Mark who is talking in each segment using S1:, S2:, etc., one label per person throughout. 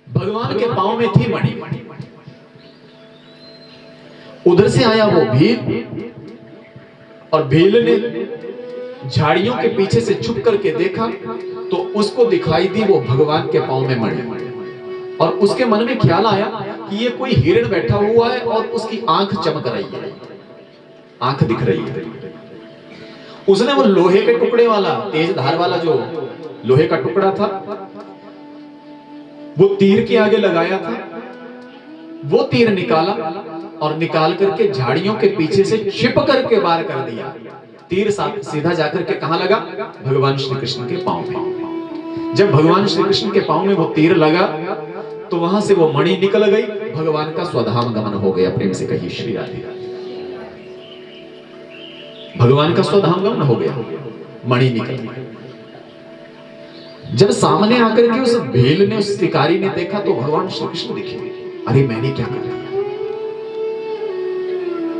S1: भगवान के पांव में थी मणि। उधर से आया वो भील, और भील ने झाड़ियों के पीछे से छुप करके देखा तो उसको दिखाई दी वो भगवान के पांव में मणि। और उसके मन में ख्याल आया कि ये कोई हिरण बैठा हुआ है और उसकी आंख चमक रही है, आंख दिख रही है। उसने वो लोहे के टुकड़े वाला, तेज धार वाला जो लोहे का टुकड़ा था, वो तीर के आगे लगाया था। वो तीर निकाला और निकाल करके झाड़ियों के पीछे से छिप करके वार कर दिया। तीर सीधा जाकर के कहां लगा? भगवान श्री कृष्ण के पांव में। जब भगवान श्री कृष्ण के पांव में वो तीर लगा तो वहां से वो मणि निकल गई, भगवान का स्वधाम गमन हो गया। प्रेम से कहिए श्री राधे राधे। भगवान का स्वधाम गमन हो गया, मणि निकल गई। जब सामने आकर के उस भेल ने, उस शिकारी ने देखा तो भगवान श्री कृष्ण दिखे। अरे मैंने क्या कर दिया,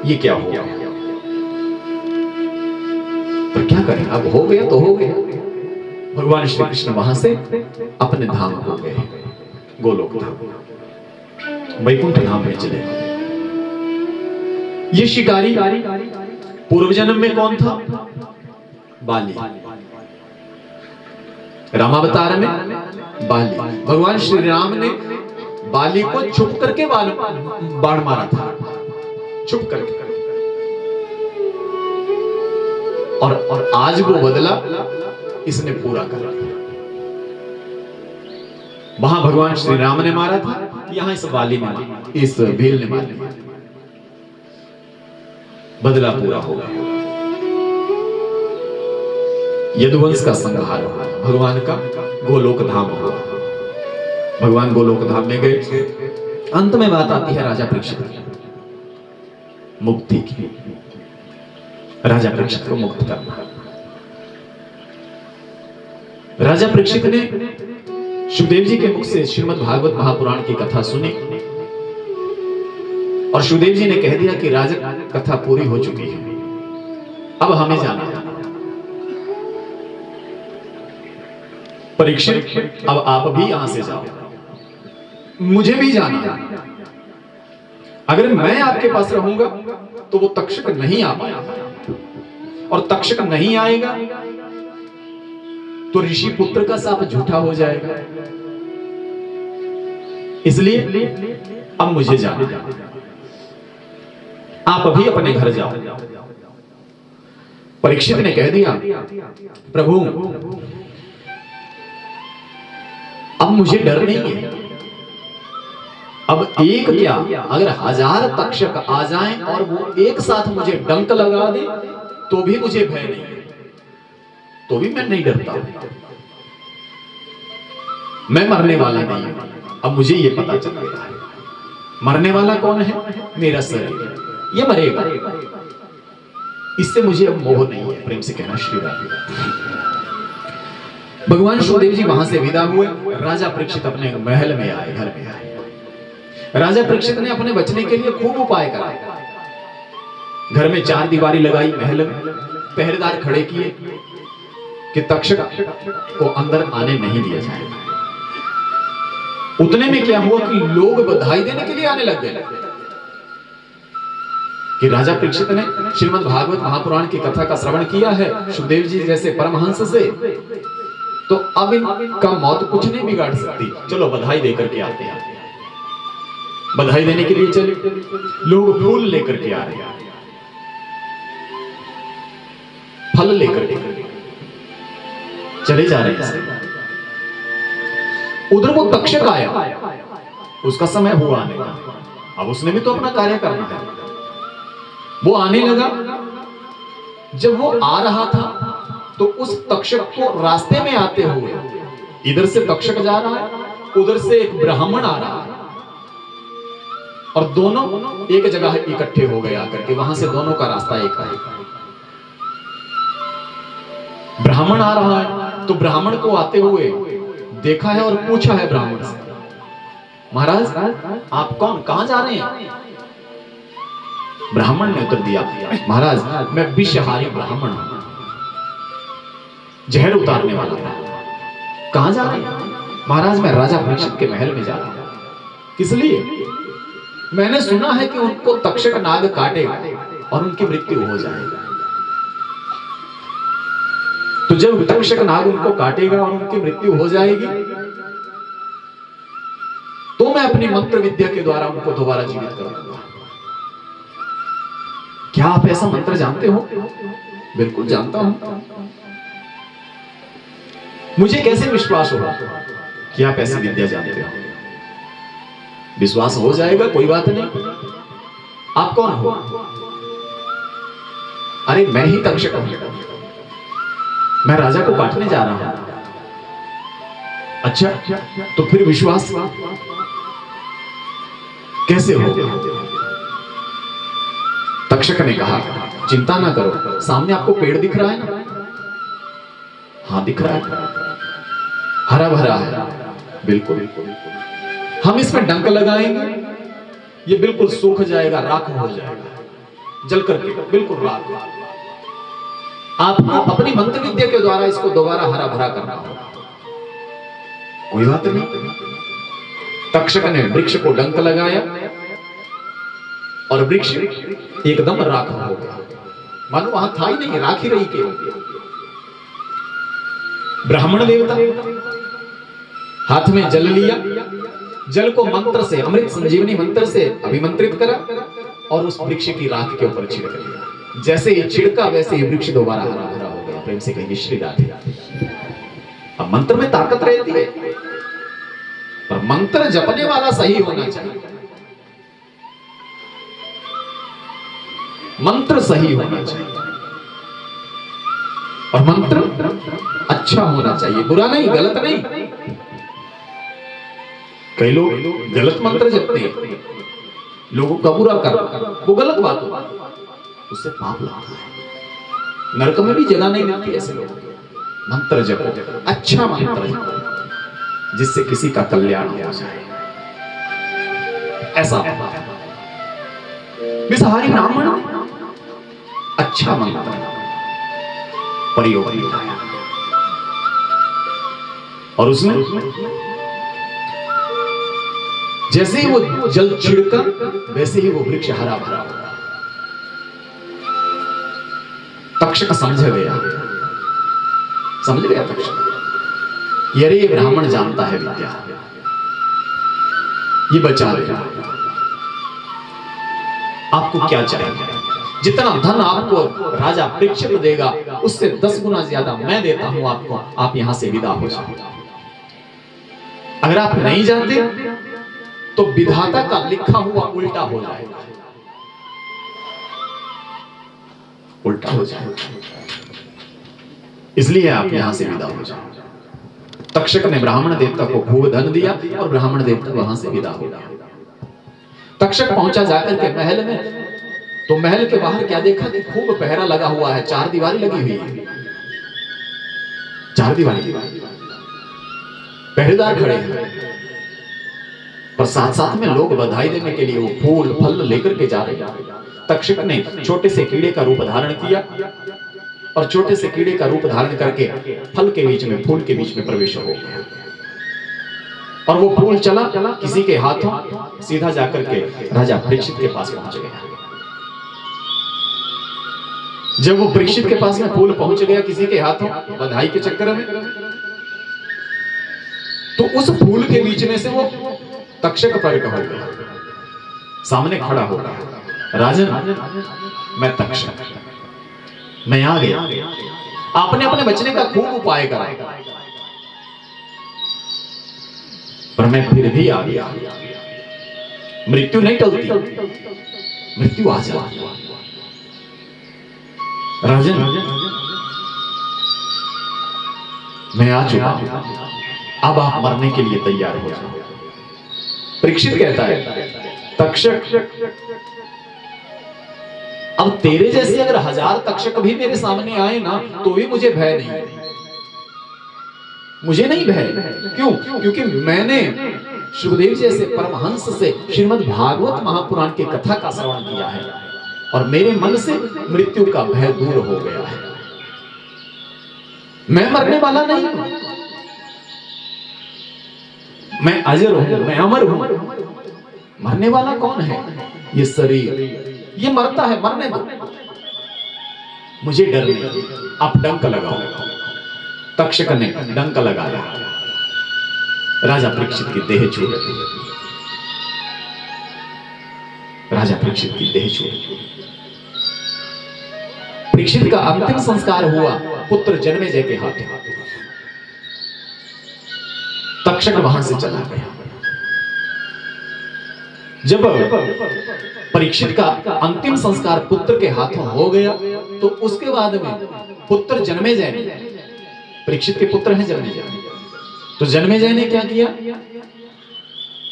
S1: ये क्या हो गया? पर क्या करें, अब हो गया तो हो गया। भगवान श्री कृष्ण वहां से अपने धाम हो गए, गोलोक धाम, वैकुंठ धाम में चले। ये शिकारी पूर्व जन्म में कौन था? बाली। रामावतार में बाली। भगवान श्री राम ने बाली को छुप करके बाण मारा था, छुप करके। और आज वो बदला इसने पूरा करा। वहां भगवान श्री राम ने मारा था, यहां इस बाली ने, इस भील ने मारा। बदला पूरा हो गया। यदुवंश का संहार हुआ, भगवान का गोलोक धाम हुआ। भगवान गोलोक धाम में गए। अंत में बात आती है राजा परीक्षित की, मुक्ति की। राजा परीक्षित को मुक्त करना। राजा परीक्षित ने सुखदेव जी के मुख से श्रीमद् भागवत महापुराण की कथा सुनी और सुखदेव जी ने कह दिया कि राजा कथा पूरी हो चुकी है, अब हमें जाना है। परीक्षित, अब आप भी यहां से जाओ, मुझे भी जाना है। अगर मैं आपके पास रहूंगा तो वो तक्षक नहीं आ पाएगा, और तक्षक नहीं आएगा तो ऋषि पुत्र का शाप झूठा हो जाएगा। इसलिए अब मुझे जाना है, आप अभी अपने घर जाओ। परीक्षित ने कह दिया, प्रभु अब मुझे डर नहीं है। अब एक क्या, अगर 1000 तक्षक आ जाएं और वो एक साथ मुझे डंक लगा दे तो भी मुझे भय नहीं है, तो भी मैं नहीं डरता। मैं मरने वाला नहीं हूं। अब मुझे ये पता चल गया है, मरने वाला कौन है? मेरा शरीर, ये मरेगा। इससे मुझे अब मोह नहीं है। प्रेम से कहना श्री राधे। भगवान सुखदेव जी वहां से विदा हुए। राजा परीक्षित अपने महल में आए, घर में आए। राजा परीक्षित ने अपने बचने के लिए खूब उपाय कराए। घर में 4 दीवारी लगाई, महल में पहरेदार खड़े किए कि तक्षक को अंदर आने नहीं दिया जाए। उतने में क्या हुआ कि लोग बधाई देने के लिए आने लग गए कि राजा परीक्षित ने श्रीमद् भागवत महापुराण की कथा का श्रवण किया है सुखदेव जी जैसे परमहंस से, तो अब इनका मौत कुछ नहीं बिगाड़ सकती। चलो बधाई देकर के आते हैं। बधाई देने के लिए चले, लोग फूल लेकर के आ रहे हैं, फल लेकर के चले जा रहे हैं। उधर वो तक्षक आया, उसका समय हुआ आने का। अब उसने भी तो अपना कार्य करना है। वो आने लगा। जब वो आ रहा था तो उस तक्षक को रास्ते में आते हुए, इधर से तक्षक जा रहा है, उधर से एक ब्राह्मण आ रहा है, और दोनों एक जगह इकट्ठे हो गए आकर के। वहां से दोनों का रास्ता एक है। ब्राह्मण आ रहा है तो ब्राह्मण को आते हुए देखा है और पूछा है ब्राह्मण से, महाराज आप कौन, कहां जा रहे हैं? ब्राह्मण ने उत्तर दिया, महाराज मैं विषहारी ब्राह्मण हूं, जहर उतारने वाला। कहां जा रहे हैं? महाराज मैं राजा परीक्षित के महल में जा रहा हूं। किस लिए? मैंने सुना है कि उनको तक्षक नाग काटेगा और उनकी मृत्यु हो जाएगी। तो जब तक्षक नाग उनको काटेगा और उनकी मृत्यु हो जाएगी, तो मैं अपनी मंत्र विद्या के द्वारा उनको दोबारा जीवित कर दूंगा। क्या आप ऐसा मंत्र जानते हो? बिल्कुल जानता हूं। मुझे कैसे विश्वास होगा कि आप ऐसी विद्या जानते हो? विश्वास हो जाएगा, कोई बात नहीं। आप कौन हो? अरे मैं ही तक्षक हूं, मैं राजा को काटने जा रहा हूं। अच्छा, तो फिर विश्वास कैसे हो? तक्षक ने कहा चिंता ना करो, सामने आपको पेड़ दिख रहा है ना? हाँ दिख रहा है, हरा भरा है। बिल्कुल, हम इसमें डंक लगाएंगे, ये बिल्कुल सूख जाएगा, राख हो जाएगा, जल करके बिल्कुल राख। आपको अपनी मंत्र विद्या के द्वारा इसको दोबारा हरा भरा करना होगा। कोई बात नहीं। तक्षक ने वृक्ष को डंक लगाया और वृक्ष एकदम राख हो गया, मानो वहां था ही नहीं, राख ही रही केवल। ब्राह्मण देवता हाथ में जल लिया, जल को मंत्र से, अमृत संजीवनी मंत्र से अभिमंत्रित करा और उस वृक्ष की राख के ऊपर छिड़क दिया। जैसे ही छिड़का वैसे ही वृक्ष दोबारा हरा भरा हो गया। प्रेम से कहिए श्री राधे। अब मंत्र में ताकत रहती है, पर मंत्र जपने वाला सही होना चाहिए। मंत्र सही होना चाहिए और मंत्र अच्छा होना चाहिए, बुरा नहीं, गलत नहीं। कई लोग गलत मंत्र जपते हैं, लोगों का बुरा कर, वो गलत बात होती है, उससे पाप लगता है, नरक में भी जगह नहीं मिलती ऐसे लोग। मंत्र जपो, अच्छा मंत्र जपो, जिससे किसी का कल्याण हो जाए। ऐसा विषहारी ब्राह्मण अच्छा मंत्र प्रयोग किया और उसने जैसे ही वो जल छिड़का वैसे ही वो वृक्ष हरा भरा हो गया। तक्षक समझ गया तक्षक, अरे ये ब्राह्मण जानता है विद्या, ये बचा लेगा। आपको क्या चाहिए? जितना धन आपको राजा परीक्षित देगा उससे 10 गुना ज्यादा मैं देता हूं आपको, आप यहां से विदा हो जाओ। अगर आप नहीं जानते तो विधाता का लिखा हुआ उल्टा हो जाएगा, उल्टा हो जाएगा, इसलिए आप यहां से विदा हो जाओ। तक्षक ने ब्राह्मण देवता को खूब धन दिया और ब्राह्मण देवता वहां से विदा हो गया। तक्षक पहुंचा जाकर के महल में, तो महल के बाहर क्या देखा कि खूब पहरा लगा हुआ है, 4 दीवारी लगी हुई है, 4 दीवारी, पहरेदार खड़े हैं और साथ साथ में लोग बधाई देने के लिए वो फूल फल लेकर के जा रहे हैं। तक्षक ने छोटे से कीड़े का रूप धारण किया और छोटे से कीड़े का रूप धारण करके फल के बीच में, फूल के बीच में प्रवेश हो गया और वो फूल चला किसी के हाथों सीधा जाकर के राजा परीक्षित के पास पहुंच गया। जब वो परीक्षित के पास में फूल पहुंच गया किसी के हाथों बधाई के चक्कर में, तो उस फूल के बीच में से वो तक्षक प्रकट हो गया, सामने खड़ा हो गया। राजन, मैं तक्षक, मैं आ गया। आपने अपने बचने का खूब उपाय करा, पर मैं फिर भी आ गया। मृत्यु नहीं टलती, मृत्यु आ जाती। राजन, मैं आ चुका हूं, अब आप मरने के लिए तैयार हो जाओ। परीक्षित कहता है, तक्षक, अब तेरे जैसे अगर 1000 तक्षक भी मेरे सामने आए ना तो भी मुझे भय नहीं, मुझे नहीं भय। क्यों? क्योंकि मैंने सुखदेव जैसे परमहंस से श्रीमद् भागवत महापुराण की कथा का श्रवण किया है और मेरे मन से मृत्यु का भय दूर हो गया है। मैं मरने वाला नहीं हूं, मैं अजर हूं, मैं अमर हूं। मरने वाला कौन है? ये शरीर, ये मरता है, मरने दो, मुझे डर नहीं। आप डंक लगाओ। तक्षक ने डंक लगाया, राजा परीक्षित की देह छूट गई। राजा परीक्षित की देह छूट गई। परीक्षित का अंतिम संस्कार हुआ पुत्र जन्मेजय के हाथ। तक्षक वहां से चला गया। जब परीक्षित का अंतिम संस्कार पुत्र के हाथों हो गया तो उसके बाद में पुत्र जन्मेजय ने, परीक्षित के पुत्र हैं जन्मेजय, तो जन्मेजय ने क्या किया?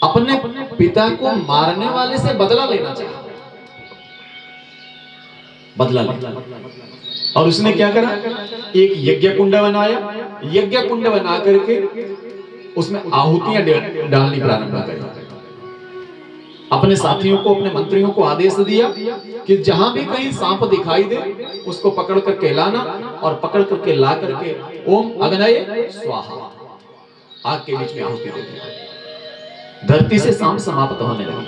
S1: अपने पिता को मारने वाले से बदला लेना चाहा। बदला लेना। और उसने क्या करा? एक यज्ञ कुंड बनाया। यज्ञ कुंड बना करके उसमें आहुतियां डालनी प्रारंभ कर। अपने साथियों को, अपने मंत्रियों को आदेश दिया कि जहां भी कहीं सांप दिखाई दे उसको पकड़ करके लाना, और पकड़ करके ला करके ओम अग्नये स्वाहा, आग के बीच में आहुति दे दी। धरती से सांप समाप्त होने लगी।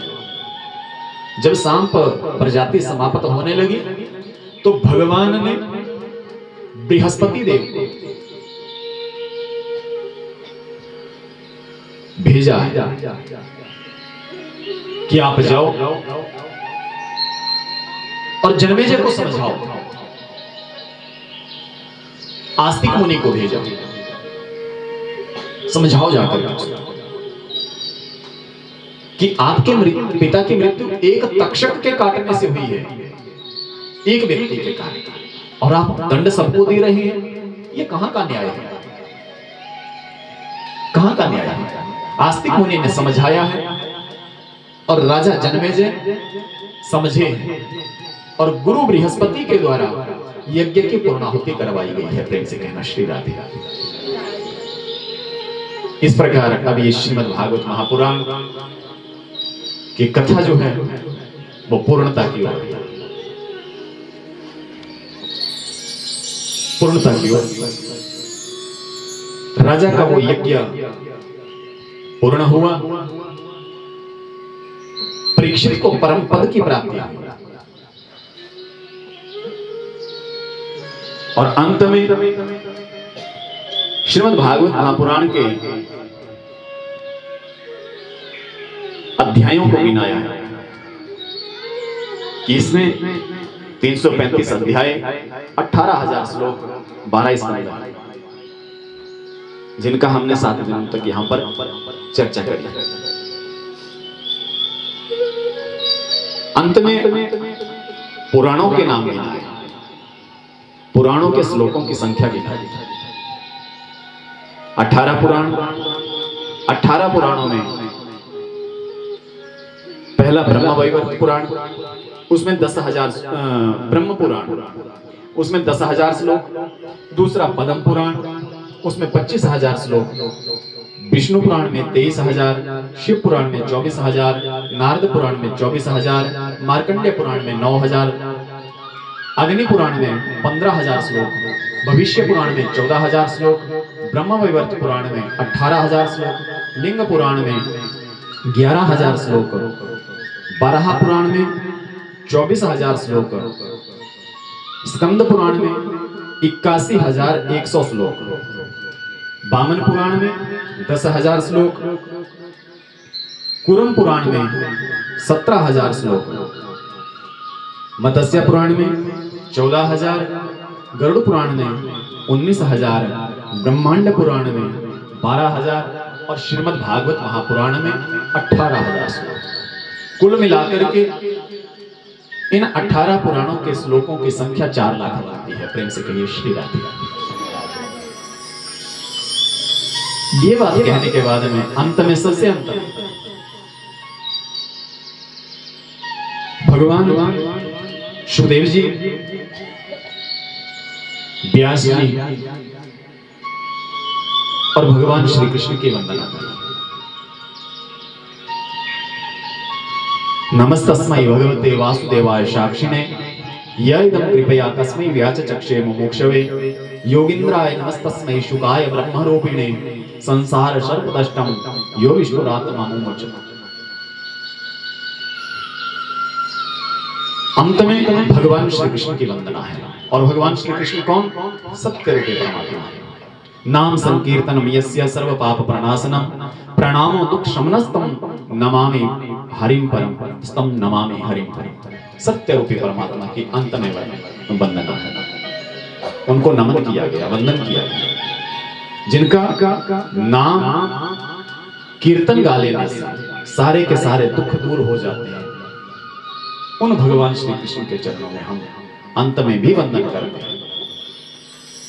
S1: जब सांप प्रजाति समाप्त होने लगी तो भगवान ने बृहस्पति देव को भेजा कि आप जाओ और जन्मेजय को समझाओ। आस्तिक मुनि को भेजा, समझाओ जाकर कि आपके पिता की मृत्यु एक तक्षक के काटने से हुई है, एक व्यक्ति के कारण, और आप दंड सबको दे रहे हैं। ये कहां का न्याय है? कहां का न्याय है? आस्तिक मुनि ने समझाया है और राजा जन्मेजय समझे हैं, और गुरु बृहस्पति के द्वारा यज्ञ की पूर्णाहुति करवाई गई है। प्रेम से कहना श्री राधे राधे। इस प्रकार अब ये श्रीमद् भागवत महापुराण की कथा जो है वो पूर्णता की ओर, पूर्णता की ओर। राजा का वो यज्ञ पूर्ण हुआ, परीक्षित को परम पद की प्राप्ति हुई, और अंत में श्रीमद् भागवत महापुराण के अध्यायों को गिनाया है कि इसमें 335 अध्याय, 18,000 श्लोक, 12 स्कंद, जिनका हमने 7 दिनों तक यहां पर चर्चा करी। अंत में पुराणों के नाम गिनाए, पुराणों के श्लोकों की संख्या गिनाई। 18 पुराण, 18 पुराणों में पहला ब्रह्म वैवर्त पुराण, उसमें 10,000 ब्रह्म पुराण, उसमें 10,000 श्लोक। दूसरा पद्म पुराण, उसमें 25,000 श्लोक। विष्णु पुराण में 23,000, शिव पुराण में 24,000, नारद पुराण में 24,000, मार्कंडेय पुराण में 9,000, अग्नि पुराण में 15,000 श्लोक, भविष्य पुराण में 14,000 श्लोक, ब्रह्म वैवर्त पुराण में 18,000 श्लोक, लिंग पुराण में 11,000 श्लोक, बारह पुराण में 24,000 श्लोक, स्कंद पुराण में 81,100 श्लोक, वामन पुराण में 10,000 श्लोक, कुरम पुराण में 17,000 श्लोक, मत्स्य पुराण में 14,000, गरुड़ पुराण में 19,000, ब्रह्मांड पुराण में 12,000 और श्रीमद् भागवत महापुराण में 18,000 श्लोक। कुल मिलाकर के इन 18 पुराणों के श्लोकों की संख्या 4 लाख बनती है। प्रेम से कहिए श्री राधे राधे। ये बात कहने के बाद में अंत में, सबसे अंत में भगवान सुखदेव जी, व्यास जी और भगवान श्री कृष्ण की वंदना करें। नमस्तस्मै भगवते वासुदेवाय साक्षिणे यदं कृपया तस्मै व्याचचक्षे मुमुक्षवे योगीन्द्राय नमस्तस्मै शुकाय ब्रह्मरूपिणे संसार सर्वदष्टं यो विष्णुरात्मा मोचन। अंत में भगवान श्री कृष्ण की वंदना है। और भगवान श्री कृष्ण कौन? सत्य रूपी परमात्मा है। नाम संकीर्तनम यस्य सर्व पाप प्रणाशनम प्रणामो दुख शमनस्तम नमामि हरिम परम स्तम नमामि हरिम परम। सत्य रूपी परमात्मा की अंत में वंदना है। उनको नमन किया गया, वंदन किया गया, जिनका नाम कीर्तन गा लेने से सारे के सारे दुख दूर हो जाते हैं। उन भगवान श्री कृष्ण के चरणों में हम अंत में भी वंदन करते हैं।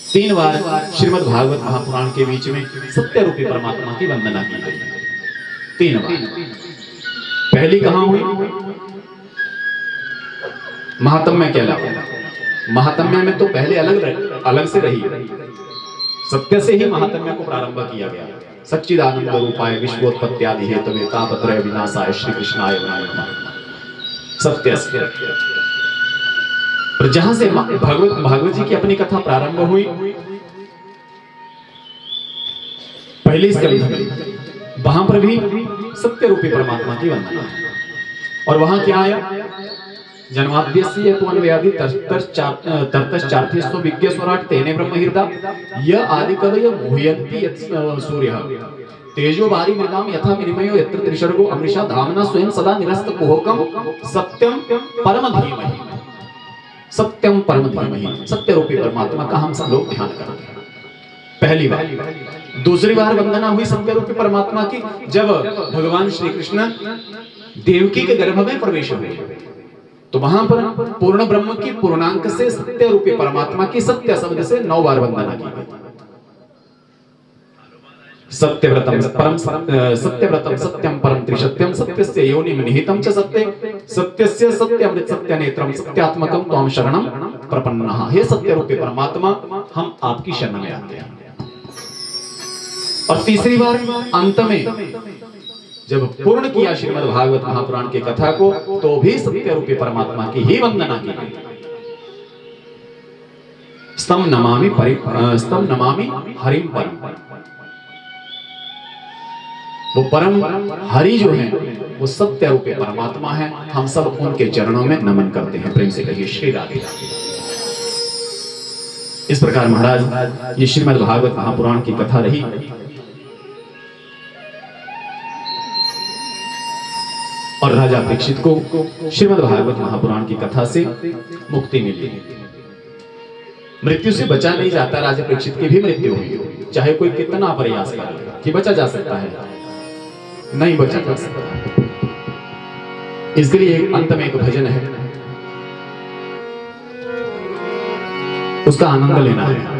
S1: 3 बार श्रीमद् भागवत महापुराण के बीच में सत्य रूपी परमात्मा की वंदना की गई है। 3 बार। पहली कहां हुई? महात्म्य कहलाता है। महात्म्य में तो पहले अलग से रही, सत्य से ही महात्म्य को प्रारंभ किया गया। सच्चिदानंद रूपाय विश्वोत्पत्ति आदि हेतवे तापत्रय विनाशाय श्री कृष्णाय नमः। सत्य से। और जहां से भागवत जी की अपनी कथा प्रारंभ हुई, पहली स्कंध में, वहां पर भी सत्य रूपी परमात्मा की वंदना है। और वहां क्या आया? जन्माद्यस्य त्वन्व्याधि तर्तश्चार्थेषु विज्ञ स्वराट तेने ब्रह्महृदा य आदिकवय मुह्यन्ति यत् सूर्यः तेजो वारी मृदाम यथा विनिमयो यत्र त्रिशर्गो अमृषा धामना स्वयं सदा निरस्त कुहकम सत्यम परम धीमहि। सत्यम परम धीमहि। सत्य रूपी परमात्मा का हम सब लोग ध्यान करते हैं। पहली बार। दूसरी बार वंदना हुई सत्य रूपी परमात्मा की जब भगवान श्री कृष्ण देवकी के गर्भ में प्रवेश हुए, तो वहां पर पूर्ण ब्रह्म की पूर्णांक से सत्य रूपी परमात्मा की सत्य शब्द से 9 बार वंदना की गई। सत्यव्रतम परम सत्यव्रतम सत्यम परम त्रिसत्यम सत्यस्य योनिम निहितम च सत्य सत्यस्य सत्यमृत सत्यनेत्रम सत्यात्मकम त्वं शरणम प्रपन्नः। हे सत्य रूपी परमात्मा, हम आपकी शरण में आते हैं। और तीसरी बार अंत में जब पूर्ण किया श्रीमद् भागवत महापुराण की कथा को, तो भी सत्य रूपी परमात्मा की ही वंदना की गई। स्तम नमामि हरिम परम। वो परम हरि जो है वो सत्य रूपी परमात्मा है। हम सब उनके चरणों में नमन करते हैं। प्रेम से कहिए श्री राधे राधे। इस प्रकार महाराज ये श्रीमद् भागवत महापुराण की कथा रही। और राजा परीक्षित को श्रीमद् भागवत महापुराण की कथा से मुक्ति मिली। मृत्यु से बचा नहीं जाता। राजा परीक्षित की भी मृत्यु हुई, चाहे कोई कितना प्रयास करे कि बचा जा सकता है, नहीं बचा जा सकता। इसलिए अंत में एक भजन है, उसका आनंद लेना है।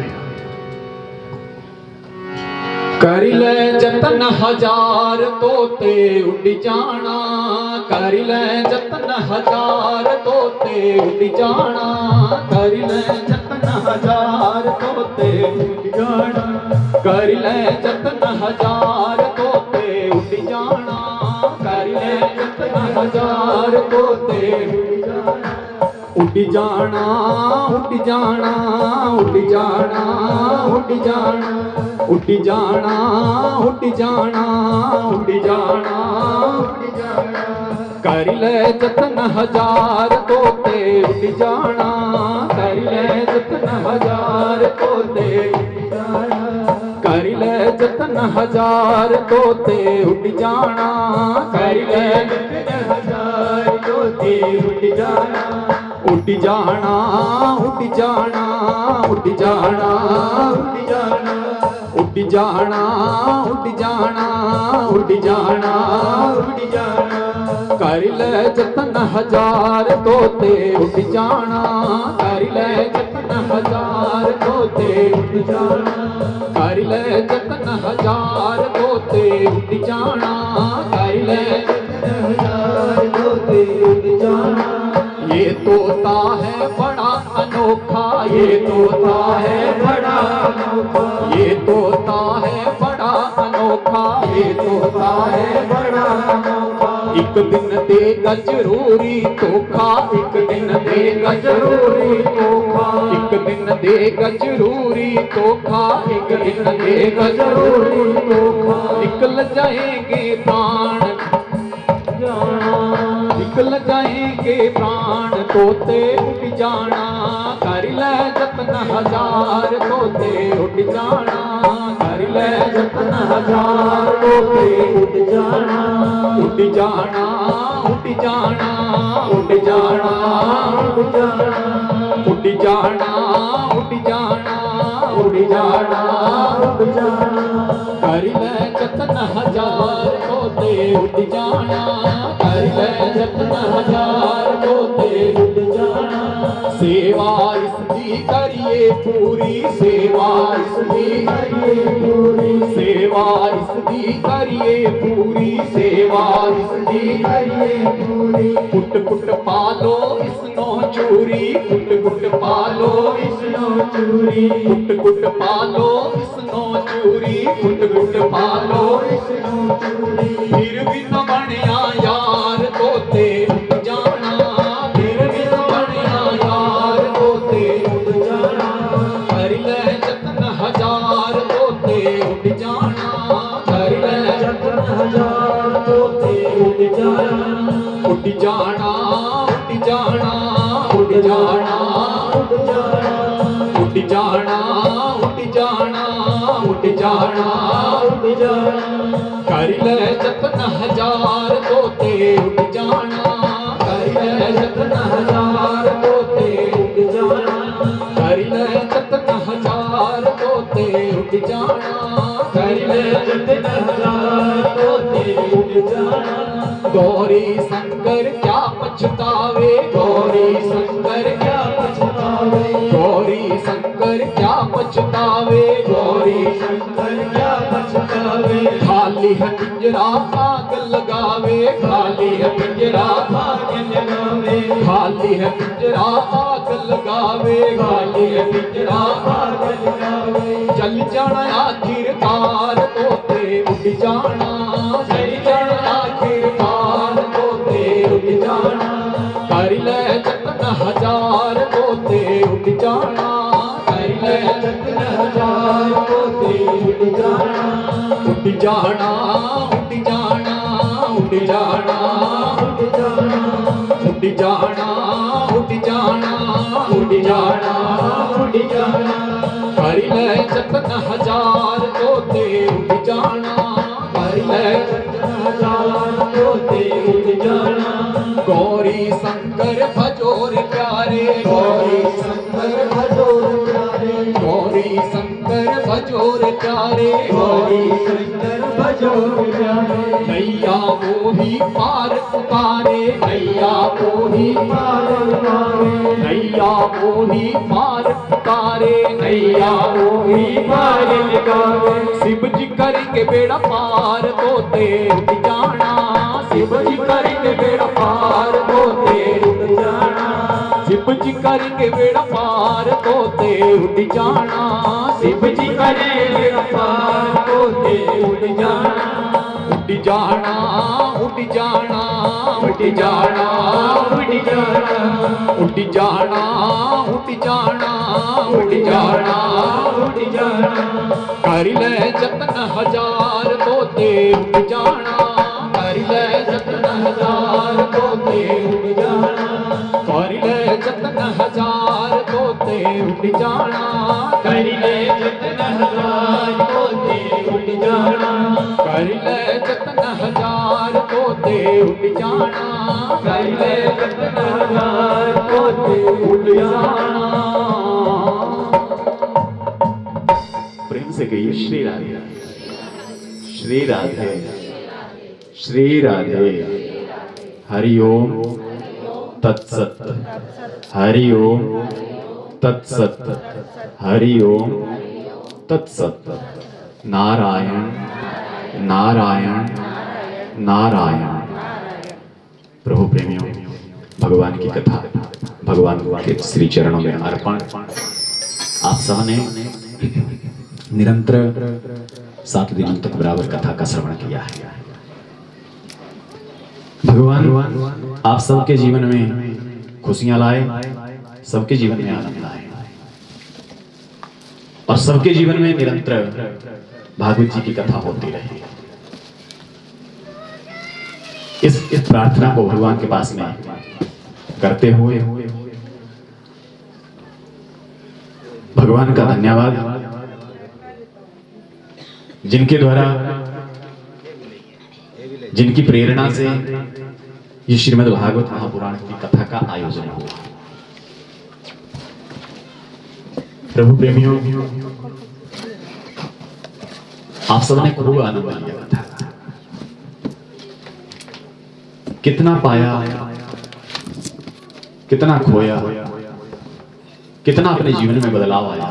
S1: करिले जतन हजार तोते उड़ जाना, करिले जतन हजार तोते उड़ जाना, करिले जतन हजार तोते उड़ जाना, करिले जतन हजार तोते उड़ जाना, करिले जतन हजार तोते उड़ जाना, उड़ जाना उड़ जाना उड़ जाना उड़ जाना उड़ जाना उड़ जाना उड़ जाना उड़ जाना, कर ले जतन हजार तोते उड़ जाना, कर ले जतन हजार तोते उड़ जाना, कर ले जतन हजार तोते उड़ जाना, कर ले जतन हजार तोते उड़ जाना, उड़ जाना उड़ जाना उड़ जाना उड़ जाना उड़ जाना उड़ जाना उड़ जाना उड़ जाना, कर ले जतन हजार तोते उड़ जाना, कर ले जतन हजार तोते उड़ जाना, कर ले जतन हजार तोते उड़ जाना, कर ले जतन हजार तोते उड़ जाना। ये तोता है बड़ा अनोखा, ये तोता है बड़ा अनोखा, ये तोता है बड़ा अनोखा, ये तोता है बड़ा अनोखा, एक दिन देगा जरूरी धोखा, एक दिन देगा जरूरी धोखा, एक दिन देगा जरूरी धोखा, एक दिन देगा जरूरी धोखा। निकल जाएंगे प्राण, निकल जाएंगे प्राण तोते उठ जाना, कर ले जतन हजार तोते उठ जाना, कर ले जतन हजार तोते उठ जाना, उठ जाना, उठ जाना, उठ जाना, उठ जाना, उठ जाना, उठ जाना, उठ जाना, उठ जाना, कर ले जतन हजार तोते उठ जाना, कर ले जतन हजार तोते उठ जाना। सेवा इसकी करिए पूरी, सेवा इसकी करिए पूरी, सेवा इसकी करिए पूरी, सेवा इसकी करिए पूरी। कुट कुट पालो इसनो चूरी, कुट कुट पालो इसनो चूरी, कुट कुट पालो इसनो चूरी, कुट कुट पालो इसनो चूरी। फिर भी न बनिया यार तोते उठ जाना, फिर भी न बनिया यार तोते उठ जाना, कर ले जतन हजार तोते उठ जाना, कर ले जतन हजार तोते उठ जाना, उठ जाना, उठ जाना, उठ जाना, उठ जाना, उठ जाना, उठ जाना, उठ जाना, उठ जाना, कर ले जतन हजार तोते उठ जाना, कर ले जतन हजार तोते उठ जाना, कर ले जतन हजार तोते उठ जाना, कर ले जतन हजार तोते उठ जाना। गौरी शंकर क्या पछतावे, गौरी शंकर क्या पछतावे, गौरी शंकर क्या पछतावे, गौरी शंकर क्या पछतावे। खाली है पिंजरा आग लगावे, खाली है पिंजरा आग लगावे, खाली है पिंजरा आग लगावे, खाली है पिंजरा आग लगावे। चल जाना आखिरकार तोते उठ जाना, चल जाना आखिरकार तोते उठ जाना, कर ले जतन हजार तोते उठ जाना, कर ले जतन हजार तोते उठ जाना, उठ जाना, उठ जाना, उठ जाना, उठ जाना, उठ जाना, उठ जाना, उठ जाना, उठ जाना, कर ले जतन हजार तोते उठ जाना, कर ले जतन हजार तोते उठ जाना। गौरी शंकर भजोर प्यारे, गौरी शंकर भजोर प्यारे, गौरी शंकर भजोर प्यारे, गौरी शंकर भजोर प्यारे। नैया मोही पार पुकारे, नैया मोही पार पुकारे, नैया मोही पार पुकारे, नैया मोही पार पुकारे। शिव जी करेंगे बेड़ा पार तोते उठ जाना, शिव जी करेंगे बेड़ा पार तोते उठ जाना, शिव जी करेंगे बेड़ा पार तोते उठ जाना, शिव जी करेंगे बेड़ा पार तोते उठ जाना, उठ जाना, उठ जाना, उठ जाना, उठ जाना, उठ जाना, उठ जाना, उठ जाना, उठ जाना, कर ले जतन हजार तोते उठ जाना, कर ले जतन हजार तोते उठ जाना, कर ले जतन हजार तोते उठ जाना, कर ले जतन हजार तोते उठ जाना, कर ले जतन हजार तोते उठ जाना, कर ले जतन हजार तोते उठ जाना। प्रेम से कहिए श्री राधे, श्री राधे, श्री राधे। हरि ओम तत्सत, हरि ओम तत्सत, हरि ओम तत्सत। नारायण नारायण नारायण। प्रभु प्रेमियों, भगवान की कथा भगवान के श्री चरणों में अर्पण। आप सबने निरंतर 7 दिनों तक बराबर कथा का श्रवण किया है। भगवान आप सबके जीवन में खुशियां लाए, सबके जीवन में आनंद लाए और सबके जीवन में निरंतर भागवत जी की कथा होती रहे। इस प्रार्थना को भगवान के पास में करते हुए भगवान का धन्यवाद, जिनके द्वारा, जिनकी प्रेरणा से ये श्रीमद् भागवत महापुराण की कथा का आयोजन हुआ। प्रभु प्रेमियों, आप सबने खूब आनंद लिया कथा का। कितना पाया, कितना खोया, कितना अपने जीवन में बदलाव आया,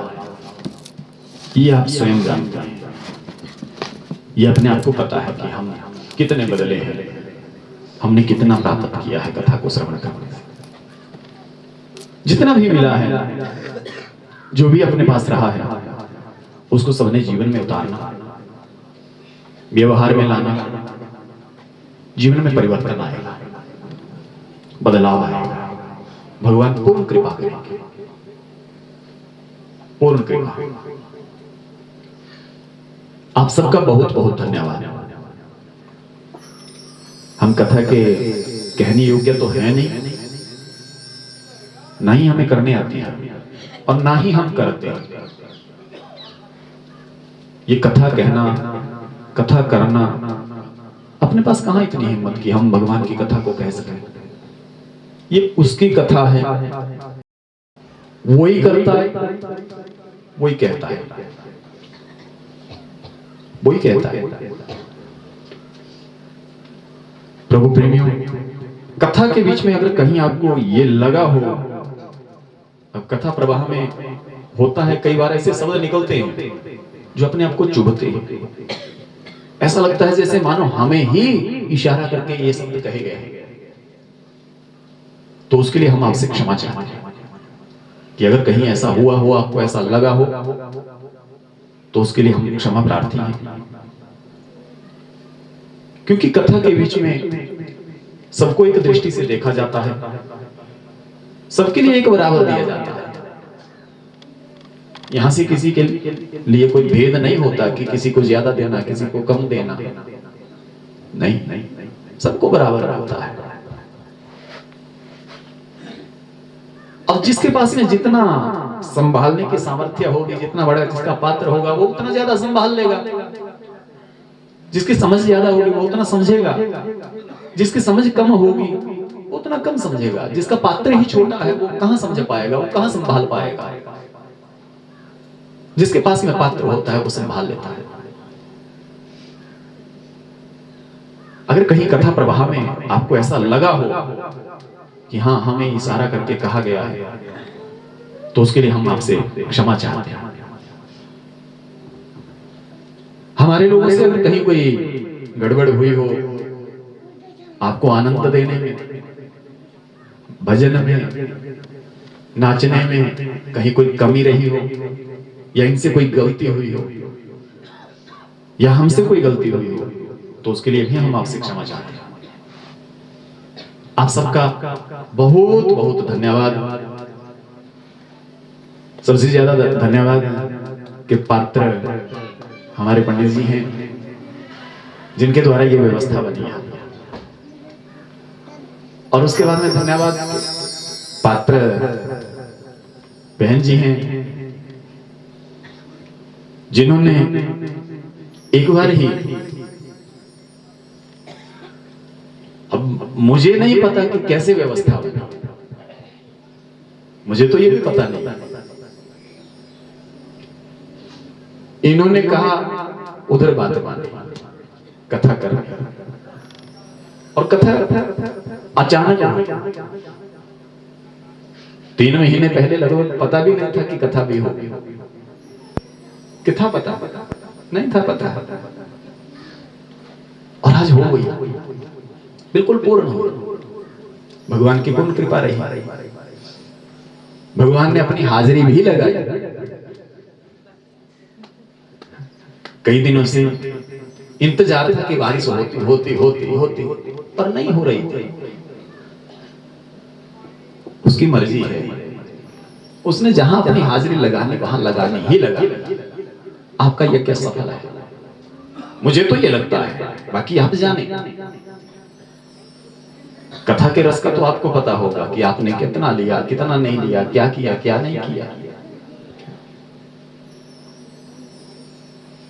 S1: ये आप स्वयं जानते हैं। ये अपने आप को पता है कि हम कितने बदले हैं, हमने कितना प्राप्त किया है कथा को श्रवण करने से। जितना भी मिला है, जो भी अपने पास रहा है, उसको सबने जीवन में उतारना, व्यवहार में लाना, जीवन में परिवर्तन आएगा, बदलाव आएगा। भगवान पूर्ण कृपा करेंगे, पूर्ण कृपा। आप सबका बहुत बहुत धन्यवाद। हम कथा के कहने योग्य तो है नहीं, ना ही हमें करने आती है और ना ही हम करते हैं। ये कथा कहना, कथा करना, अपने पास कहां इतनी हिम्मत कि हम भगवान की कथा को कह सकें। ये उसकी कथा है, वही करता है, वही कहता है, वही कहता है। प्रभु प्रेमियों, कथा के बीच में अगर कहीं आपको ये लगा हो, अब कथा प्रवाह में होता है, कई बार ऐसे शब्द निकलते हैं जो अपने आप को चुभते हैं। ऐसा लगता है जैसे मानो हमें ही इशारा करके ये शब्द कहे गए हैं। तो उसके लिए हम आपसे क्षमा चाहते हैं कि अगर कहीं ऐसा हुआ हो, आपको ऐसा लगा हो, तो उसके लिए हम क्षमा प्रार्थी हैं। क्योंकि कथा के बीच में सबको एक दृष्टि से देखा जाता है, सबके लिए एक बराबर दिया जाता है। यहां से किसी के लिए कोई भेद नहीं होता कि किसी को ज्यादा देना, किसी को कम देना, नहीं, सबको बराबर होता है। और जिसके पास में जितना संभालने की सामर्थ्य होगी, जितना बड़ा जिसका पात्र होगा, वो उतना ज्यादा संभाल लेगा। जिसकी समझ ज्यादा होगी वो उतना समझेगा, जिसकी समझ कम होगी वो उतना कम समझेगा। जिसका पात्र ही छोटा है वो कहां समझ पाएगा, वो कहां संभाल पाएगा। जिसके पास में पात्र होता है वो संभाल लेता है। अगर कहीं कथा प्रवाह में आपको ऐसा लगा हो कि हाँ, हमें इशारा करके कहा गया है, तो उसके लिए हम आपसे क्षमा चाहते हैं। हमारे लोगों से अगर कहीं कोई गड़बड़ हुई हो, आपको आनंद देने में, भजन में, नाचने में कहीं कोई कमी रही हो, या इनसे कोई गलती हुई हो, या हमसे कोई गलती हुई हो, तो उसके लिए भी हम आपसे क्षमा चाहते हैं। आप सबका बहुत बहुत धन्यवाद। सबसे ज्यादा धन्यवाद के पात्र हमारे पंडित जी हैं, जिनके द्वारा ये व्यवस्था बनी है। और उसके बाद में धन्यवाद पात्र बहन जी हैं, जिन्होंने एक बार ही, अब मुझे नहीं पता कि कैसे व्यवस्था बनी, मुझे तो ये भी पता नहीं। इन्होंने कहा उधर बात माने, कथा कर, और कथा अचानक 3 महीने पहले लगभग पता भी नहीं था कि कथा भी होगी। कथा पता नहीं था, पता, और आज हो गई, बिल्कुल पूर्ण हो। भगवान की पूर्ण कृपा रही, भगवान ने अपनी हाजिरी भी लगाई। कई दिनों से इंतजार था कि बारिश होती होती होती होती पर नहीं हो रही थी। उसकी मर्जी है, उसने जहां अपनी हाजिरी लगानी वहां लगानी ही लगा। आपका यज्ञ सफल है, मुझे तो ये लगता है, बाकी आप जाने। कथा के रस का तो आपको पता होगा कि आपने कितना लिया, कितना नहीं लिया, क्या किया, क्या नहीं किया,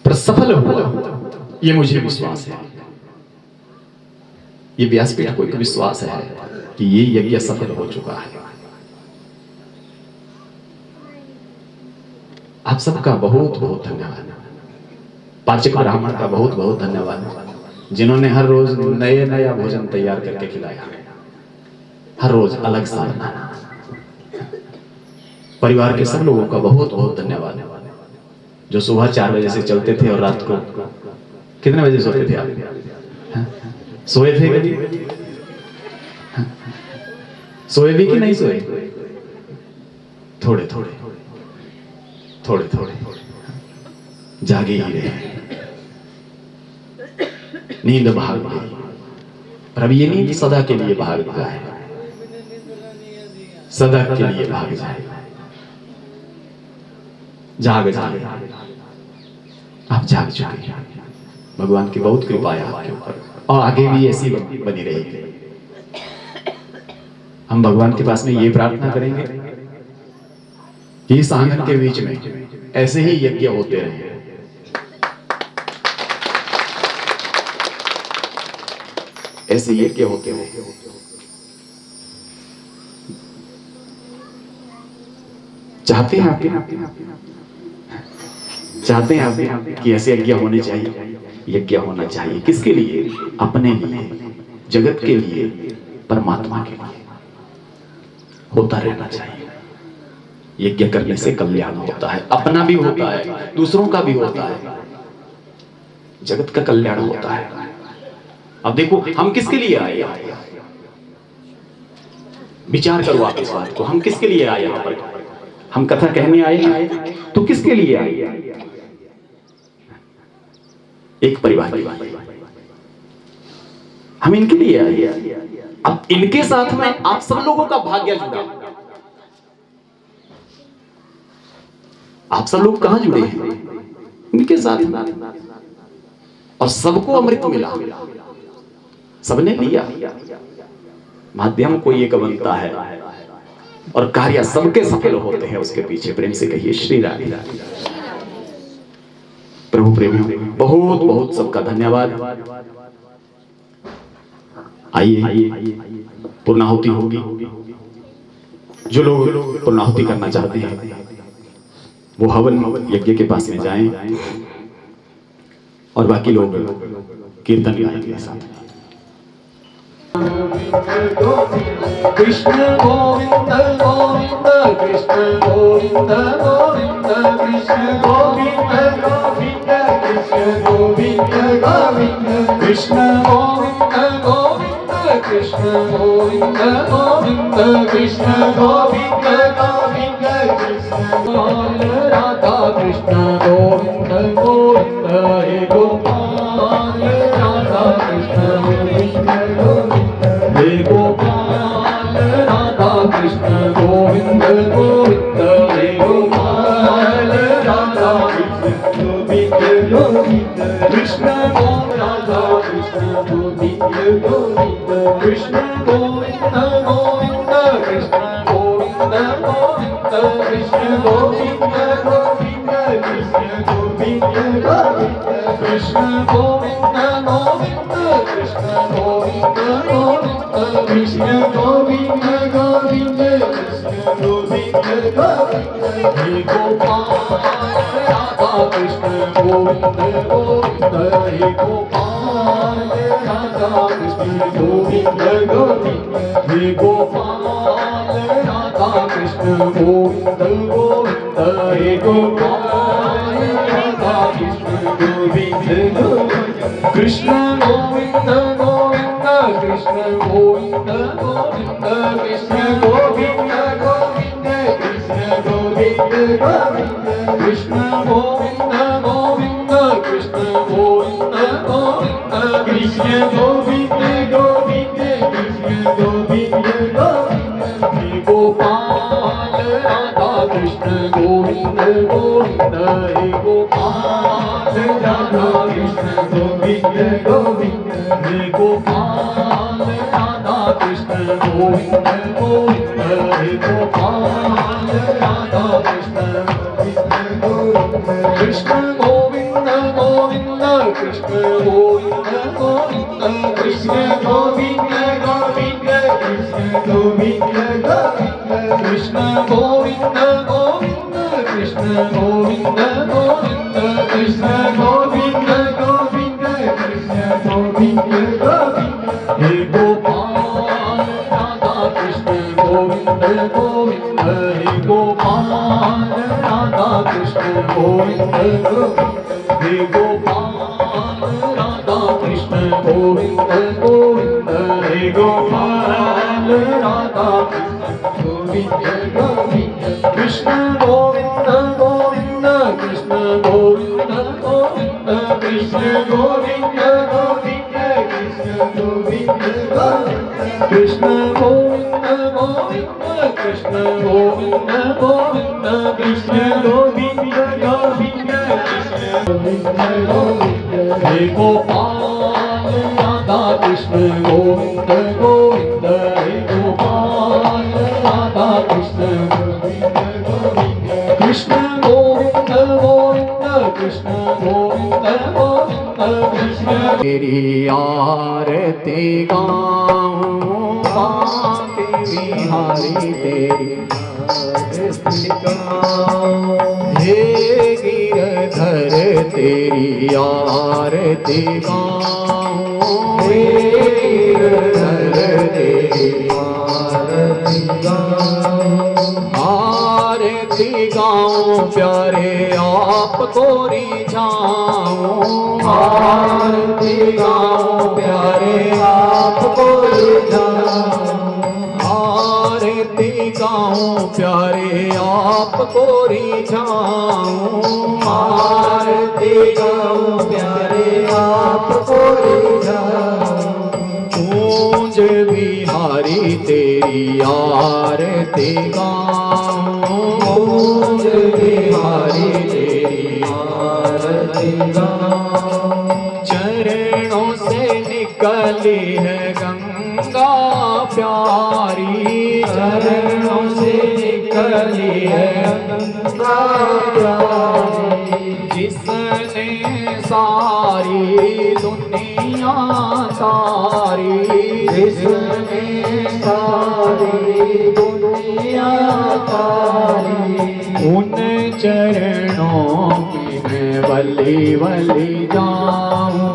S1: पर सफल हुआ ये मुझे विश्वास है। ये व्यासपीठ को एक विश्वास है कि ये यज्ञ सफल हो चुका है। आप सबका बहुत बहुत धन्यवाद। पाचक ब्राह्मण का बहुत बहुत धन्यवाद, जिन्होंने हर रोज नया भोजन तैयार करके खिलाया, हर रोज अलग सा बनाना। परिवार के सब लोगों का बहुत बहुत धन्यवाद, जो सुबह 4 बजे से चलते थे और रात को कितने बजे सोते थे आप? सोए थे कभी? सोए भी कि नहीं सोए? थोड़े थोड़े थोड़े थोड़े जागे ही रहे। नींद भाग गई, पर अब ये नींद सदा के लिए भागता है, सदा के लिए भाग जाए। जाग जाए, आप जाग चुके हैं। भगवान की बहुत कृपा है आपके ऊपर, और आगे भी ऐसी बनी रहेगी। हम भगवान के पास में ये प्रार्थना करेंगे कि इस आंगन के बीच में ऐसे ही यज्ञ होते रहे, ऐसे यज्ञ होते रहे। चाहते हैं आप कि ऐसे यज्ञ होने चाहिए? यज्ञ होना चाहिए किसके लिए? अपने लिए, जगत के लिए, परमात्मा के लिए होता रहना चाहिए। यज्ञ करने से कल्याण होता है, अपना भी होता है, दूसरों का भी होता है, जगत का कल्याण होता है। अब देखो हम किसके लिए आए? विचार करो आप इस बात को, हम किसके लिए आए यहाँ पर? हम कथा कहने आए तो किसके लिए आए? एक परिवार, हम इनके लिए आए। अब इनके साथ में आप सब लोगों का भाग्य जुड़ा। आप सब लोग कहां जुड़े हैं? इनके साथ, और सबको अमृत मिला, सबने लिया। माध्यम कोई एक बनता है और कार्य सबके सफल होते हैं। उसके पीछे प्रेम से कहिए श्री राधे। प्रभु प्रेमी बहुत बहुत सबका धन्यवाद। आइए पूर्णाहुति होगी। जो लोग पूर्णाहुति करना चाहते हैं वो हवन यज्ञ के पास में जाएं, और बाकी लोग कीर्तन गाएंगे साथ।
S2: कृष्ण गोविंद गोविंद कृष्ण गोविंद गोविंद कृष्ण गोविंद गोविंद कृष्ण गोविंद गोविंद कृष्ण गोविंद गोविंद कृष्ण गोविंद गोविंद कृष्ण गोविंद गोविंद कृष्ण गोपाल राधा कृष्ण गोविंद गोविंद हे गोपाल राधा कृष्ण गोविंद गोविंद हे गोपाल राधा कृष्ण गोविंद गोविंद हे गोपाल राधा कृष्ण गोविंद गोविंद कृष्ण गोविंद राधा कृष्ण गोविंद गोविंद कृष्ण गोविंद गोविंद कृष्ण गोविंद गोविंद कृष्ण गोविंद गोविंद कृष्ण गोविंद गोविंद कृष्ण गोविंद गोविंद कृष्ण गोविंद गोविंद कृष्ण गोविंद गोविंद कृष्ण गोविंद गोविंद हे गोपाल राधा कृष्ण गोविंद गोविंद हे गोपाल राधा कृष्ण गोविंद गोविंद हे गोपाल राधा कृष्ण गोविंद गोविंद हे गोपाल राधा कृष्ण गोविंद गोविंद कृष्ण गोविंद गोविंद कृष्ण गोविंद गोविंद कृष्ण गोविंद गोविंद कृष्ण गोविंद गोविंद कृष्ण गोविंद गोविंद कृष्ण गोविंद गोविंद कृष्ण गोविंद गोविंद कृष्ण गोविंद गोविंद हे गोपाल राधा कृष्ण गोविंद गोविंद हे गोपाल राधा कृष्ण गोविंद गोविंद हे गोपाल राधा कृष्ण गोविंद गोविंद हे गोपाल राधा कृष्ण गोविंद गोविंद कृष्ण गोविंद गोविंद कृष्ण गोविंद गोविंद कृष्ण गोविंद गोविंद कृष्ण गोविंद गोविंद कृष्ण गोविंद गोविंद कृष्ण गोविंद गोविंद कृष्ण गोविंद गोविंद कृष्ण गोविंद गोविंद हे गोपाल राधा कृष्ण गोविंद गोविंद हे गोपाल राधा कृष्ण गोविंद गोविंद हे गोपाल राधा कृष्ण गोविंद गोविंद हे गोपाल राधा कृष्ण गोविंद गोविंद कृष्ण गोविंद गोविंद कृष्ण गोविंद गोविंद कृष्ण गोविंद गोविंद कृष्ण गोविंद गोविंद कृष्ण गोविंद गोविंद कृष्ण गोविंद गोविंद कृष्ण गोविंद गोविंद कृष्ण गोविंद गोविंद हे गोपाल राधा कृष्ण गोविंद गोविंद हे गोपाल राधा कृष्ण गोविंद गोविंद कृष्ण गोविंद गोविंद कृष्ण गोविंद गोविंद कृष्ण तेरी आरती गाऊं बांके बिहारी तेरी आरती गाऊं हे गिरधर तेरी आरती गाऊं हे गिरधर तेरी आरती गाऊं आरती गाऊं प्यारे आपको रिझाऊं आरती गाऊं प्यारे आपको रिझाऊं आरती गाऊं प्यारे आपको रिझाऊं आरती गाऊं प्यारे आपको रिझाऊं गूंज बिहारी तेरी आरती गाऊं गूंज बिहारी तेरी आरती गाऊं चरणों से निकली है गंगा प्यारी चरणों से निकली है गंगा प्यारी जिसने सारी दुनिया तारी जिसने सारी दुनिया तारी उन चरणों की मैं वली वली जाऊं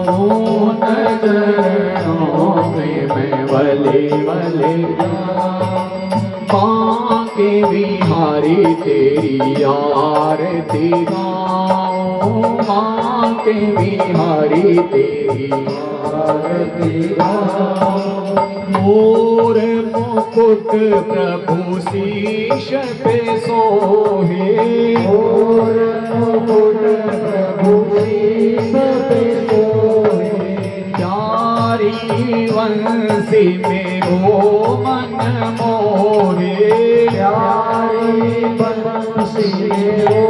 S2: उन चरणों में मैं वली वली जाऊं बांके बिहारी तेरी आरती गाऊं बांके बिहारी तेरी आरती गाऊं मोर मुकुट प्रभु शीश पे सोहे मोर मुकुट प्रभु शीश पे सोहे प्यारी वंशी मेरो मन मोहे प्यारी वंशी मेरो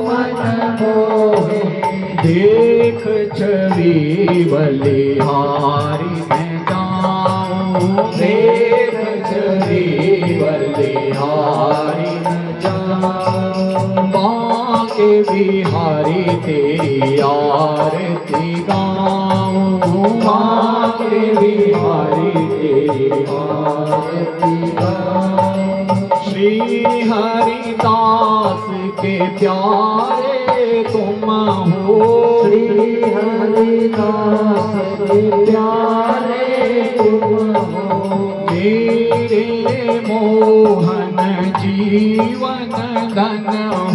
S2: मन मोहे देख छवि बलिहारी में जाऊं देख छवि बलिहारी में जाऊं बांके बिहारी तेरी आरती गाऊं बांके बिहारी तेरी आरती गाऊं श्री हरिदास के प्यारे तुम हो श्री हरिदास के प्यारे तुम हो मेरे मोहन जीवन धन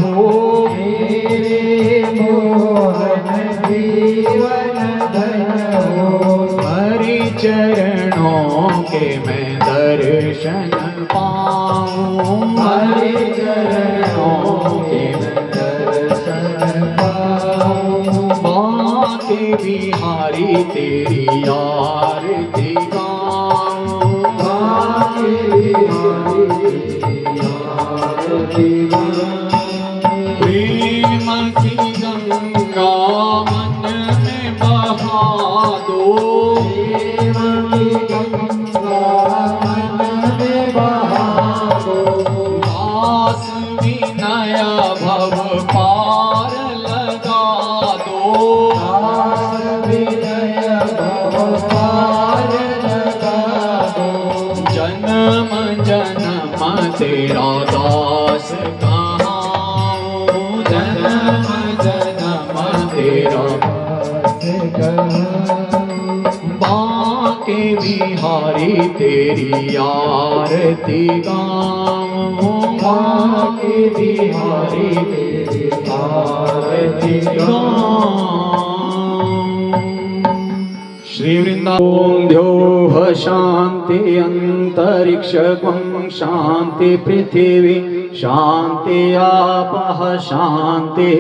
S2: हो मेरे मोहन जीवन धन हो हरि चरणों के मैं दर्शन पाऊं हरि चरणों के मैं दर्शन पाऊं बांके बिहारी तेरी आरती प्रेम की गंगा मन में बहा दो, प्रेम की गंगा मन में बहा दो, दास विनय भव पार लगा दो, दास विनय भव पार लगा दो, जन्म जन्म तेरा दास कहाऊं, जन्म जन्म तेरा दास कहाऊं, बांके बिहारी तेरी आरती गाऊं, बांके बिहारी तेरी आरती गाऊं। श्री वृंदावन द्योः शांति अंतरिक्ष शांति पृथिवी शांति आपः शांति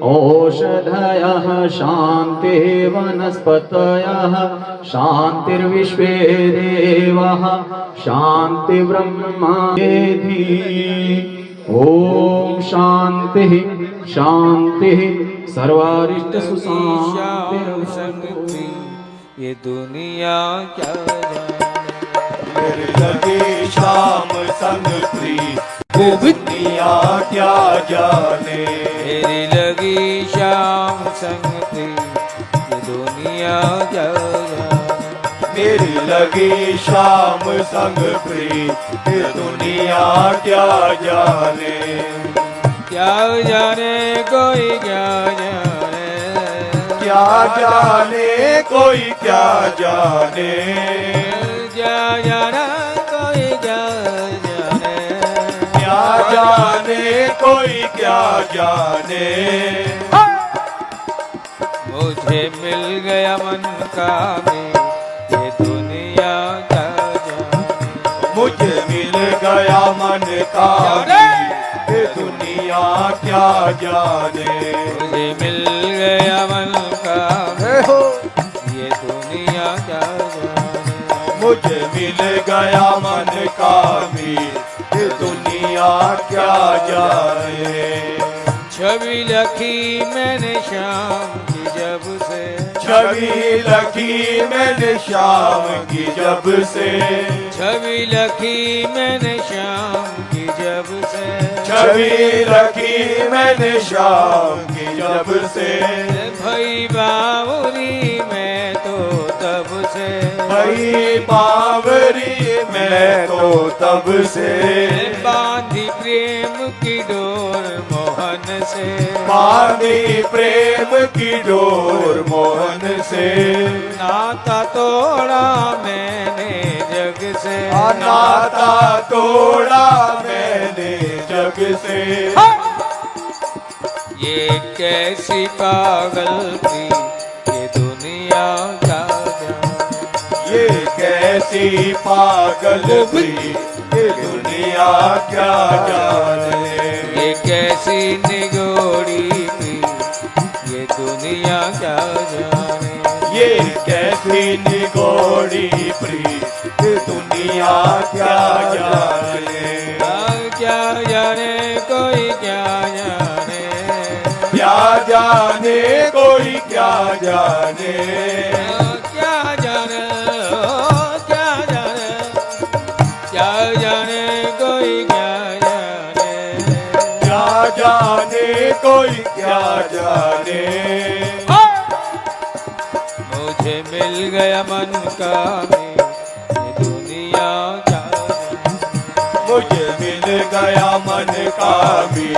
S2: औषधयः शांति वनस्पतयः शांतिर्विश्वे देवाः शांति ब्रह्मा वेदी। ओम शांति शांति सर्वारिष्ट सुशांति।
S3: ये दुनिया क्या जाने,
S4: मेरे लगे शाम संग प्रीत, ये दुनिया क्या जाने,
S3: मेरी लगी शाम संगति, ये दुनिया क्या जाने,
S4: मेरी लगी शाम संग प्रीत, ये दुनिया क्या जाने,
S3: क्या जाने कोई क्या जाने,
S4: क्या जाने कोई क्या जाने,
S3: क्या जाना कोई क्या जाने,
S4: क्या जाने कोई क्या जाने,
S3: मुझे मिल गया मन का में, ये दुनिया क्या जाने,
S4: मुझे मिल गया मन का में, ये दुनिया क्या जाने,
S3: मुझे मिल गया मन का में, ये दुनिया क्या जाने,
S4: मुझे मिल गया मन का भी, ये दुनिया क्या जाने,
S3: छवि लखी मैंने शाम की जब से,
S4: छवि लखी मैंने शाम की जब से,
S3: छवि लखी मैंने शाम की जब से,
S4: छवि रखी मैंने शाम की जब से,
S3: भई बावरी मैं तो तब से,
S4: भई बावरी मैं तो तब से,
S3: बांधी प्रेम की डोर मोहन से,
S4: बांधी प्रेम की डोर मोहन से,
S3: नाता तोड़ा मैंने जग से,
S4: नाता तोड़ा मैंने जग से,
S3: ये कैसी पागल थी ये दुनिया क्या जाने,
S4: ये कैसी पागल थी ये दुनिया क्या जाने,
S3: ये कैसी निगोड़ी थी ये दुनिया क्या जाने,
S4: ये कैसी निगोड़ी प्रीत ये दुनिया क्या जाने,
S3: क्या जाने कोई क्या जाने,
S4: क्या जाने कोई क्या जाने,
S3: क्या जाने क्या जाने, क्या जाने कोई क्या जाने,
S4: क्या जाने कोई क्या जाने,
S3: मुझे मिल गया मन का में, ये दुनिया क्या जाने,
S4: मुझे मिल गया मन का भी,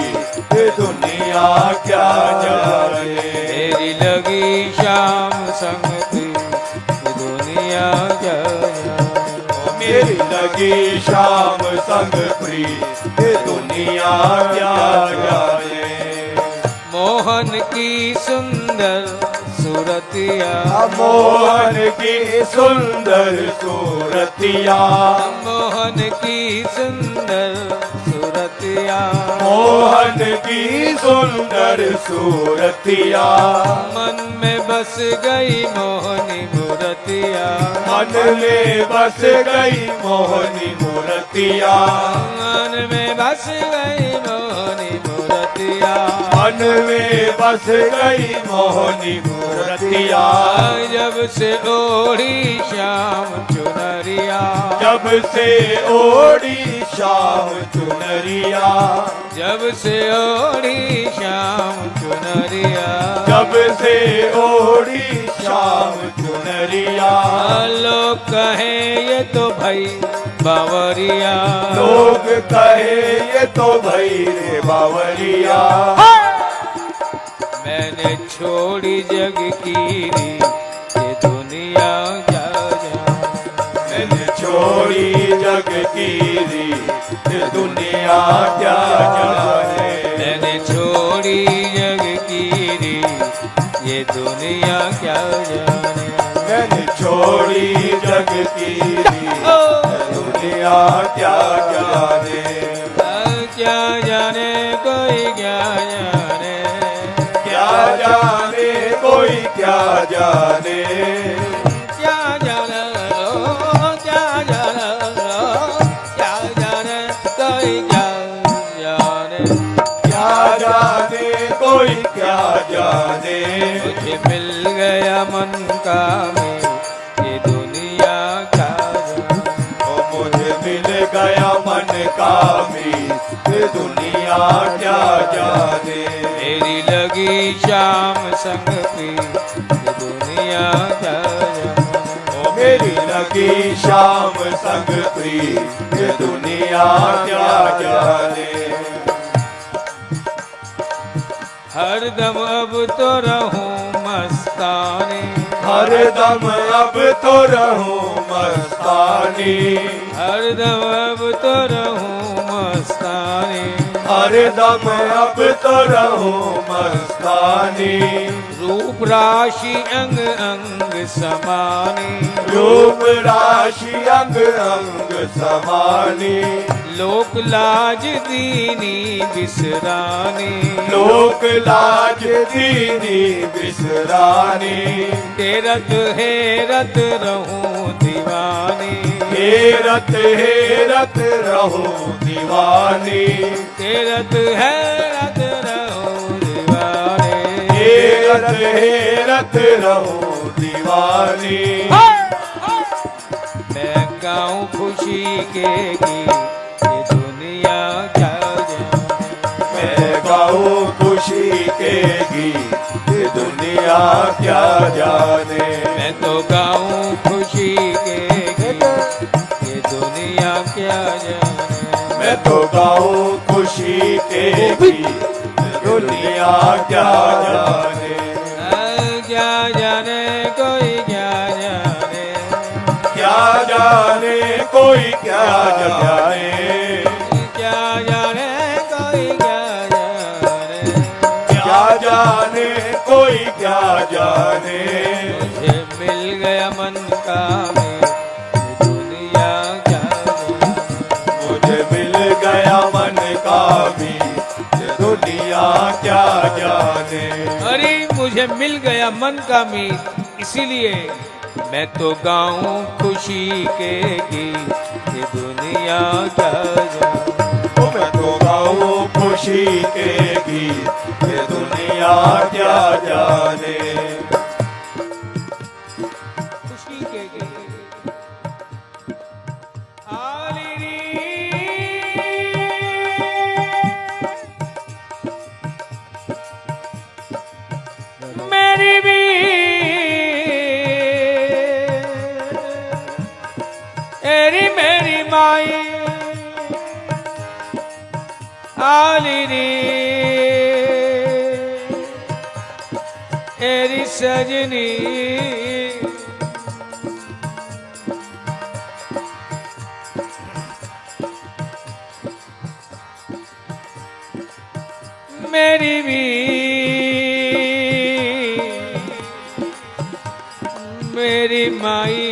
S4: ये दुनिया क्या जाने,
S3: तेरी लगी शाम संगति, ये दुनिया क्या जाने,
S4: मेरी लगी शाम संग प्रीत ये दुनिया क्या जाने,
S3: मोहन की सुंदर सूरतिया,
S4: मोहन की सुंदर सूरतिया,
S3: मोहन की सुंदर सूरतिया, मूर्तिया,
S4: मोहन की सुंदर सूरतिया,
S3: मन में बस गई मोहनी मूर्तिया,
S4: मन में बस गई मोहनी मूर्तिया,
S3: मन में बस गई मोहनी मूर्तिया,
S4: मन में बस गई मोहनी मूर्तिया,
S3: जब से ओढ़ी श्याम चुनरिया,
S4: जब से ओढ़ी श्याम चुनरिया, जब
S3: जब से ओढ़ी श्याम चुनरिया,
S4: जब से ओढ़ी श्याम चुनरिया,
S3: लोग कहे ये तो भाई बावरिया,
S4: लोग कहे ये तो भई रे बावरिया,
S3: मैंने छोड़ी जग की ये दुनिया जा जा,
S4: मैंने छोड़ी जग की ये दुनिया क्या जाने,
S3: मैंने छोड़ी जग की ये दुनिया क्या जाने,
S4: मैंने छोड़ी जग की दुनिया क्या जाने,
S3: क्या जाने कोई क्या जाने,
S4: क्या जाने कोई क्या जाने,
S3: क्या जाने क्या जाने, क्या जाने कोई क्या जाने,
S4: क्या जाने कोई क्या जाने,
S3: मुझे मिल गया मन का में ये दुनिया का जाने,
S4: ओ मुझे मिल गया मन का मीत ये दुनिया क्या जाने,
S3: मेरी लगी श्याम संग की ये दुनिया क्या जाने,
S4: ओ मेरी लगी श्याम संग प्रीत ये दुनिया क्या जाने,
S3: हर दम अब तो रहूं मस्तानी,
S4: हर दम अब तो रहूं मस्तानी,
S3: हर दम अब तो रहूं मस्तानी,
S4: हर दम अब तो रहूं मस्तानी,
S3: रूप राशि अंग अंग समानी,
S4: रूप राशि अंग अंग समानी,
S3: लोक लाज दीनी बिसरानी,
S4: लोक लाज दीनी बिसरानी,
S3: हेरत हेरत रहूं दीवानी,
S4: हेरत हेरत रहूं दीवानी,
S3: हेरत हेरत रहूं दीवानी,
S4: हेरत हेरत रहूं दीवानी,
S3: मैं गाऊं खुशी के गीत ये दुनिया क्या जाने,
S4: मैं गाऊं खुशी के गीत ये दुनिया क्या जाने,
S3: मैं तो गाऊं खुशी के गीत ये दुनिया क्या जाने,
S4: मैं तो गाऊं खुशी के गीत दुनिया क्या जाने,
S3: क्या जाने कोई क्या जाने,
S4: क्या जाने कोई क्या जाने,
S3: क्या जाने कोई क्या जाने,
S4: क्या जाने कोई क्या जाने,
S3: मुझे मिल गया मन का में ये दुनिया क्या जाने,
S4: मुझे मिल गया मन का भी ये दुनिया क्या जाने,
S3: अरे मुझे मिल गया मन का मीत, इसीलिए मैं तो गाऊं खुशी के गीत ये दुनिया क्या जाने,
S4: मैं तो गाऊं खुशी के गीत ये दुनिया क्या जाने,
S3: खुशी के गीत आली री, मेरी भी मेरी माई आली रे, एरी सजनी मेरी भी मेरी माई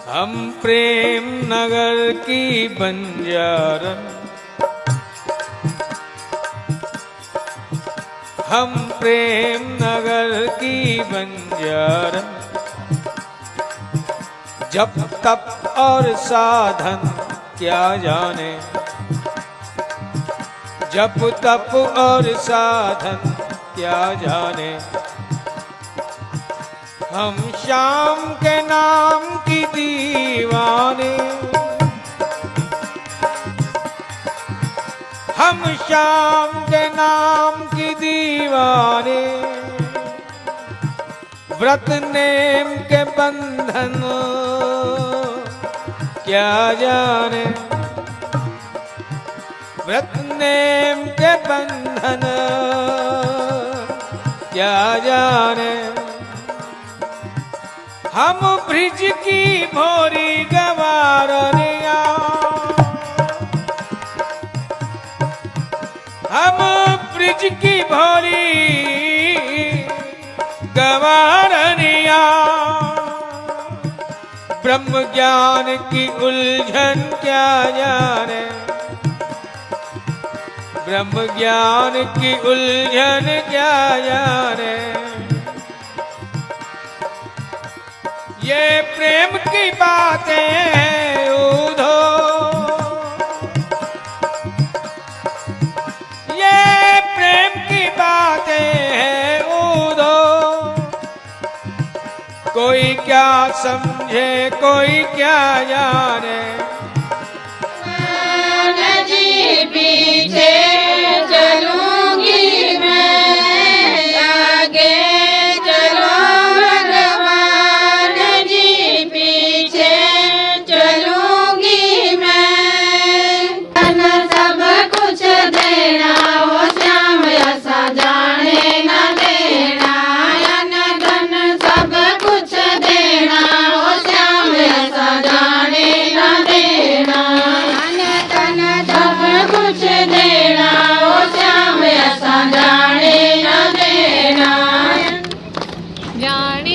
S3: हम प्रेम नगर की बंजारन, हम प्रेम नगर की बंजारन, जप तप और साधन क्या जाने, जप तप और साधन क्या जाने। हम श्याम के नाम की दीवाने, हम श्याम के नाम की दीवाने, व्रत नेम के बंधन क्या जाने, व्रत नेम के बंधन क्या जाने। हम ब्रिज की भोरी गवारनिया, हम ब्रिज की भोरी गवारनिया, ब्रह्म ज्ञान की उलझन क्या जाने, ब्रह्म ज्ञान की उलझन क्या जाने। ये प्रेम की बातें हैं उधो, ये प्रेम की बातें हैं उधो, कोई क्या समझे कोई क्या जाने।
S5: जी पीछे चलूंगी मैं, आगे चलो भगवान जी पीछे चलूंगी मैं। धन सब कुछ देना हो श्याम ऐसा जाने न देना, धन सब कुछ देना हो श्याम ऐसा जाने न देना, सब कुछ देना हो श्याम ऐसा जाने न देना। जाने